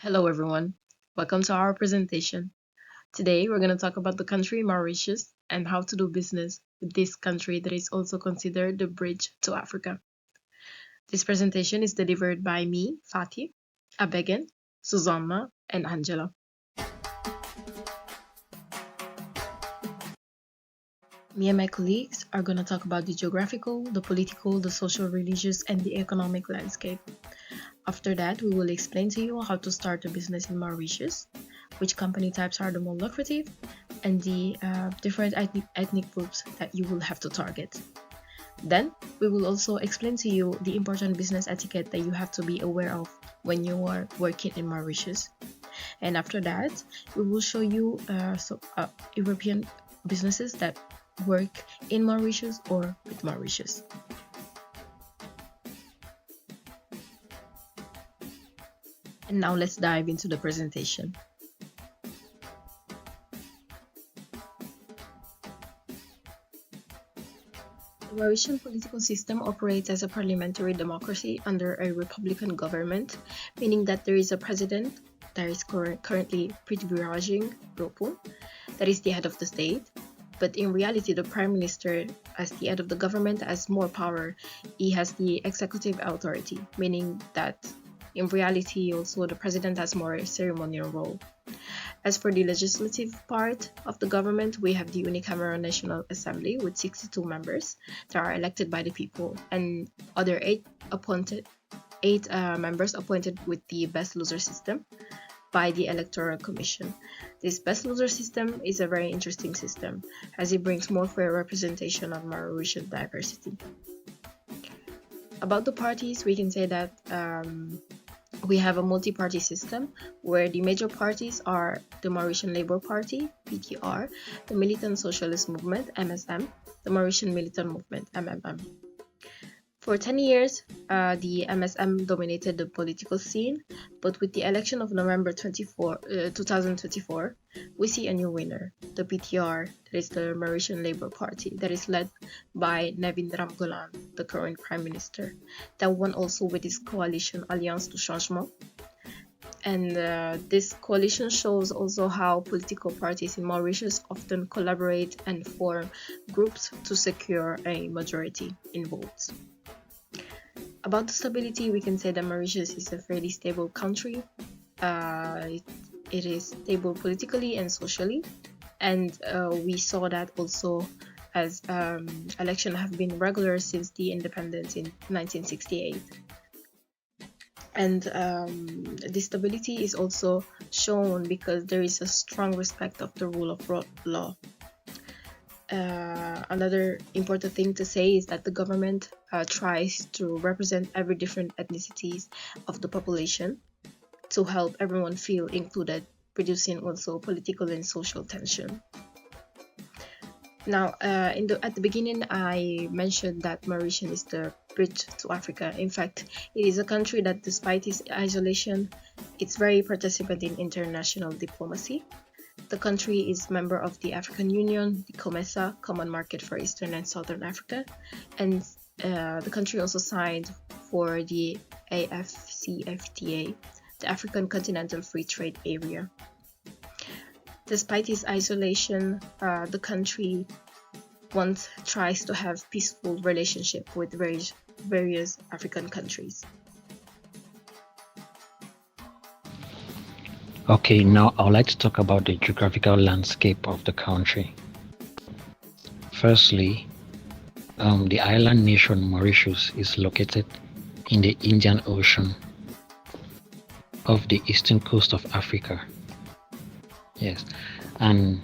Hello everyone, welcome to our presentation. Today we're going to talk about the country Mauritius and how to do business with this country that is also considered the bridge to Africa. This presentation is delivered by me, Fati, Abaghen, Zuzanna, and Angela. Me and my colleagues are going to talk about the geographical, the political, the social, religious, and the economic landscape. After that, we will explain to you how to start a business in Mauritius, which company types are the more lucrative, and the different ethnic groups that you will have to target. Then, we will also explain to you the important business etiquette that you have to be aware of when you are working in Mauritius. And after that, we will show you European businesses that work in Mauritius or with Mauritius. And now let's dive into the presentation. The Mauritian political system operates as a parliamentary democracy under a republican government, meaning that there is a president that is currently Prithviraj Gopal, that is the head of the state. But in reality, the Prime Minister, as the head of the government, has more power. He has the executive authority, meaning that in reality, also the president has more ceremonial role. As for the legislative part of the government, we have the Unicameral National Assembly with 62 members that are elected by the people, and other eight members appointed with the best loser system by the Electoral Commission. This best loser system is a very interesting system as it brings more fair representation of Mauritian diversity. About the parties, we can say that we have a multi-party system where the major parties are the Mauritian Labour Party, PTR, the Militant Socialist Movement, MSM, the Mauritian Militant Movement, MMM. For 10 years, the MSM dominated the political scene, but with the election of November 2024, we see a new winner, the PTR, that is the Mauritian Labour Party, that is led by Nevin Ramgolan, the current Prime Minister, that won also with his coalition Alliance du Changement. And this coalition shows also how political parties in Mauritius often collaborate and form groups to secure a majority in votes. About the stability, we can say that Mauritius is a fairly stable country. It is stable politically and socially, and we saw that also as elections have been regular since the independence in 1968. And this stability is also shown because there is a strong respect of the rule of law. Another important thing to say is that the government tries to represent every different ethnicities of the population to help everyone feel included, reducing also political and social tension. Now, at the beginning, I mentioned that Mauritius is the bridge to Africa. In fact, it is a country that, despite its isolation, it's very participant in international diplomacy. The country is member of the African Union, the COMESA, Common Market for Eastern and Southern Africa, and the country also signed for the AFCFTA, the African Continental Free Trade Area. Despite its isolation, the country once tries to have peaceful relationship with various African countries. Okay, now I would like to talk about the geographical landscape of the country. Firstly, the island nation Mauritius is located in the Indian Ocean off the eastern coast of Africa. Yes, and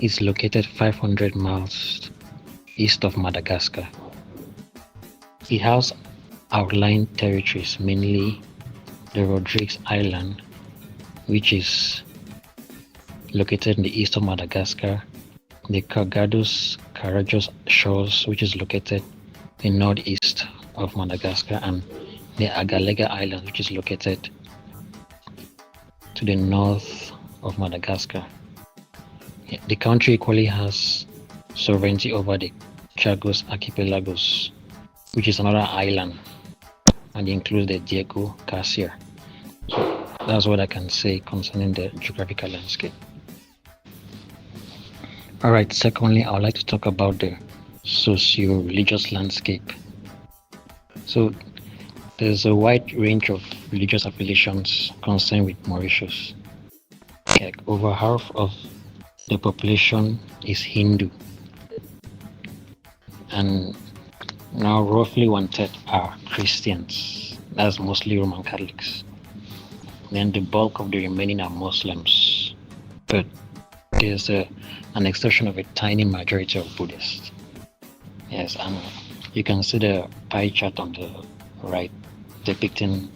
is located 500 miles east of Madagascar. It has outlying territories, mainly the Rodrigues Island, which is located in the east of Madagascar, the Karajos shores, which is located in northeast of Madagascar, and the Agalega Island, which is located to the north of Madagascar. The country equally has sovereignty over the Chagos Archipelagos, which is another island, and includes the Diego Garcia. That's what I can say concerning the geographical landscape. All right, secondly, I would like to talk about the socio-religious landscape. So there's a wide range of religious affiliations concerned with Mauritius. Like over half of the population is Hindu, and now roughly 1/3 are Christians. That's mostly Roman Catholics. Then the bulk of the remaining are Muslims, but there's an exception of a tiny majority of Buddhists. Yes, and you can see the pie chart on the right depicting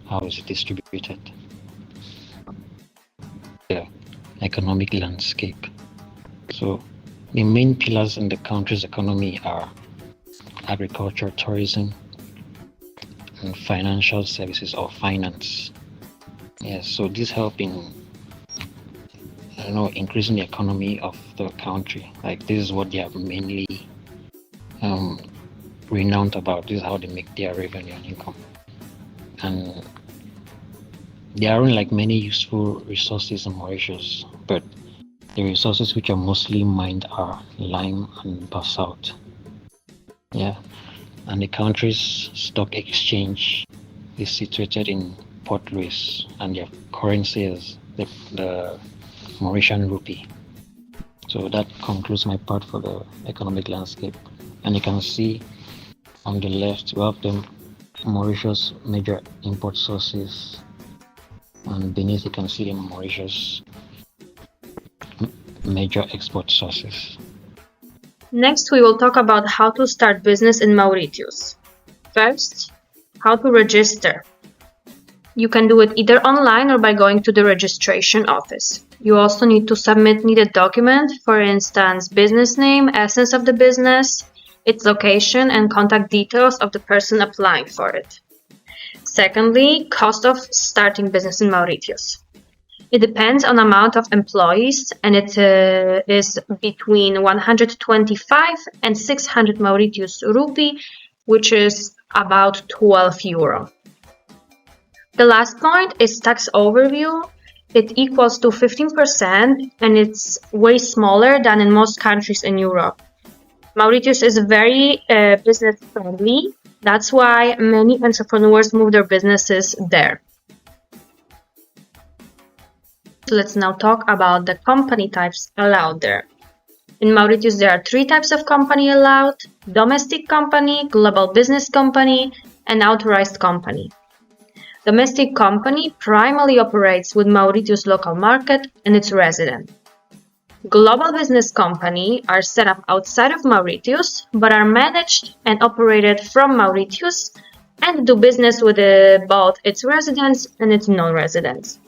how it's distributed. The economic landscape. So the main pillars in the country's economy are agriculture, tourism, and financial services or finance. Yes, so this help in increasing the economy of the country. Like this is what they are mainly renowned about. This is how they make their revenue and income. And there aren't like many useful resources in Mauritius, but the resources which are mostly mined are lime and basalt. Yeah, and the country's stock exchange is situated in Port Louis, and their currency is the Mauritian rupee. So that concludes my part for the economic landscape. And you can see on the left, we have the Mauritius major import sources, and beneath you can see the Mauritius major export sources. Next, we will talk about how to start business in Mauritius. First, how to register. You can do it either online or by going to the registration office. You also need to submit needed documents, for instance, business name, essence of the business, its location, and contact details of the person applying for it. Secondly, cost of starting business in Mauritius. It depends on amount of employees, and it is between 125 and 600 Mauritius rupee, which is about 12 euro. The last point is tax overview. It equals to 15%, and it's way smaller than in most countries in Europe. Mauritius is very business friendly. That's why many entrepreneurs move their businesses there. Let's now talk about the company types allowed there. In Mauritius, there are 3 types of company allowed: domestic company, global business company, and authorized company. Domestic company primarily operates with Mauritius local market and its resident. Global business company are set up outside of Mauritius, but are managed and operated from Mauritius and do business with both its residents and its non-residents.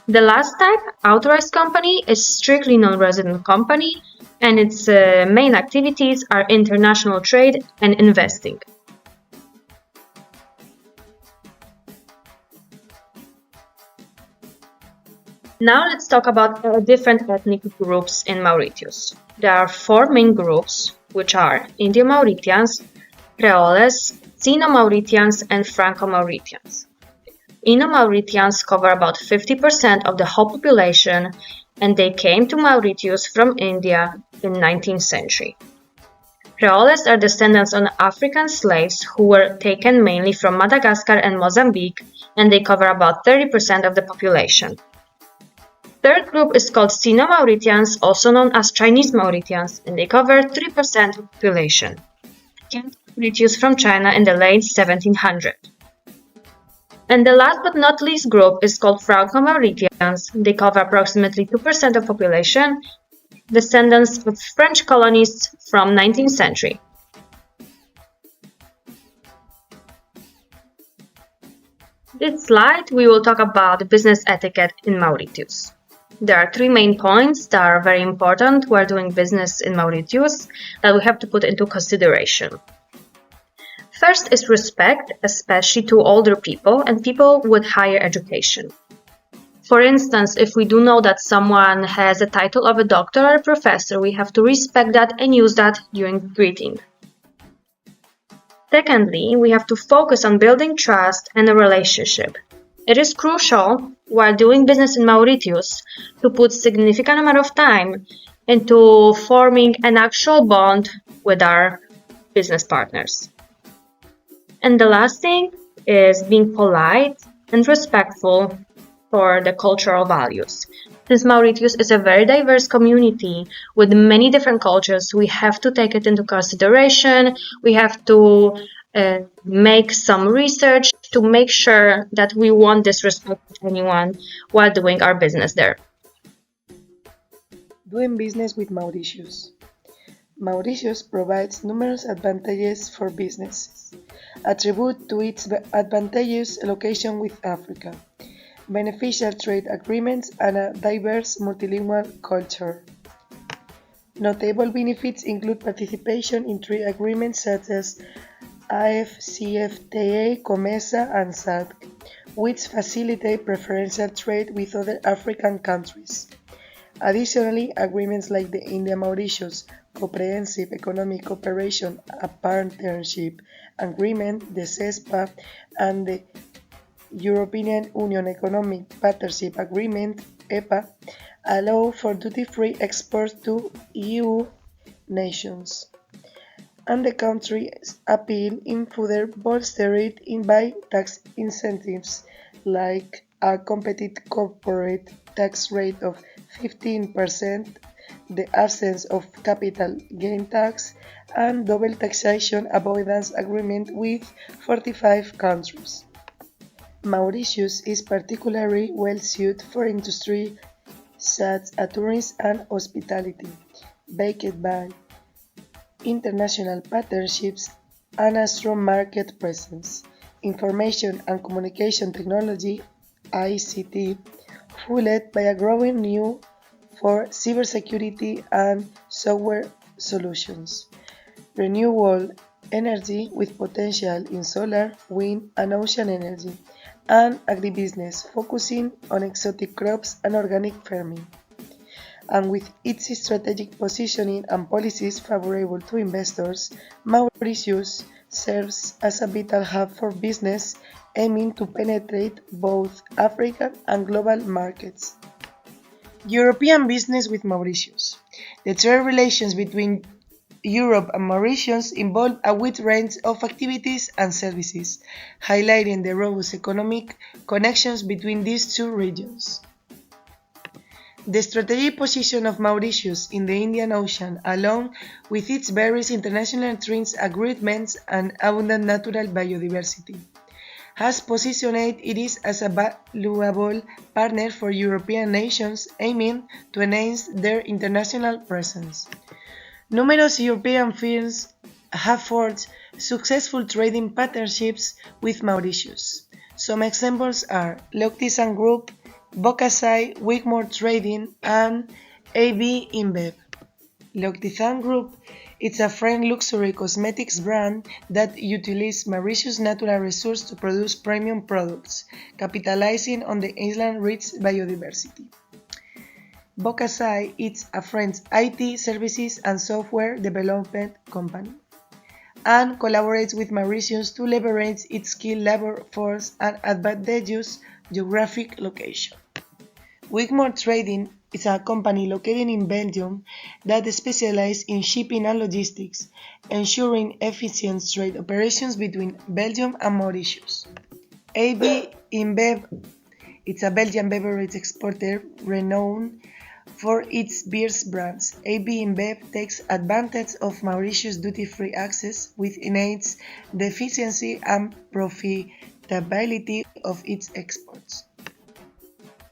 The last type, authorized company, is strictly non-resident company, and its main activities are international trade and investing. Now let's talk about different ethnic groups in Mauritius. There are 4 main groups, which are Indo-Mauritians, Creoles, Sino-Mauritians, and Franco-Mauritians. Indo-Mauritians cover about 50% of the whole population, and they came to Mauritius from India in the 19th century. Creoles are descendants of African slaves who were taken mainly from Madagascar and Mozambique, and they cover about 30% of the population. Third group is called Sino-Mauritians, also known as Chinese Mauritians, and they cover 3% of the population. Came to Mauritius from China in the late 1700s. And the last but not least group is called Franco-Mauritians. They cover approximately 2% of population, descendants of French colonists from 19th century. This slide, we will talk about business etiquette in Mauritius. There are 3 main points that are very important when doing business in Mauritius that we have to put into consideration. First is respect, especially to older people and people with higher education. For instance, if we do know that someone has a title of a doctor or a professor, we have to respect that and use that during greeting. Secondly, we have to focus on building trust and a relationship. It is crucial while doing business in Mauritius to put significant amount of time into forming an actual bond with our business partners. And the last thing is being polite and respectful for the cultural values. Since Mauritius is a very diverse community with many different cultures, we have to take it into consideration. We have to make some research to make sure that we won't disrespect anyone while doing our business there. Doing business with Mauritius. Mauritius provides numerous advantages for businesses, attributed to its advantageous location with Africa, beneficial trade agreements, and a diverse multilingual culture. Notable benefits include participation in trade agreements such as AFCFTA, COMESA, and SADC, which facilitate preferential trade with other African countries. Additionally, agreements like the India-Mauritius Comprehensive Economic Cooperation and Partnership Agreement, the CESPA, and the European Union Economic Partnership Agreement, EPA, allow for duty-free exports to EU nations, and the country's appeal is further bolstered by tax incentives like a competitive corporate tax rate of 15%, the absence of capital gain tax, and double taxation avoidance agreement with 45 countries. Mauritius is particularly well suited for industry such as tourism and hospitality, backed by international partnerships and a strong market presence. Information and communication technology (ICT), fueled by a growing need for cybersecurity and software solutions. Renewable energy with potential in solar, wind, and ocean energy, and agribusiness focusing on exotic crops and organic farming. And with its strategic positioning and policies favorable to investors, Mauritius serves as a vital hub for business aiming to penetrate both African and global markets. European business with Mauritius. The trade relations between Europe and Mauritius involve a wide range of activities and services, highlighting the robust economic connections between these two regions. The strategic position of Mauritius in the Indian Ocean, along with its various international trade agreements and abundant natural biodiversity, has positioned it as a valuable partner for European nations aiming to enhance their international presence. Numerous European firms have forged successful trading partnerships with Mauritius. Some examples are Lockheed Group, Bocasai, Wigmore Trading, and AB InBev. Lockheed Group is a French luxury cosmetics brand that utilizes Mauritius' natural resources to produce premium products, capitalizing on the island's rich biodiversity. Bocasai is a French IT services and software development company, and collaborates with Mauritius to leverage its skilled labor force and advantageous geographic location. Wigmore Trading is a company located in Belgium that specializes in shipping and logistics, ensuring efficient trade operations between Belgium and Mauritius. AB InBev is a Belgian beverage exporter renowned for its beers brands. AB InBev takes advantage of Mauritius' duty-free access, which enhances the efficiency and profitability of its exports.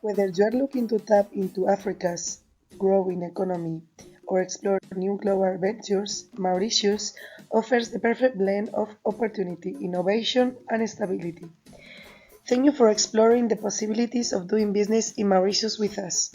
Whether you are looking to tap into Africa's growing economy or explore new global ventures, Mauritius offers the perfect blend of opportunity, innovation, and stability. Thank you for exploring the possibilities of doing business in Mauritius with us.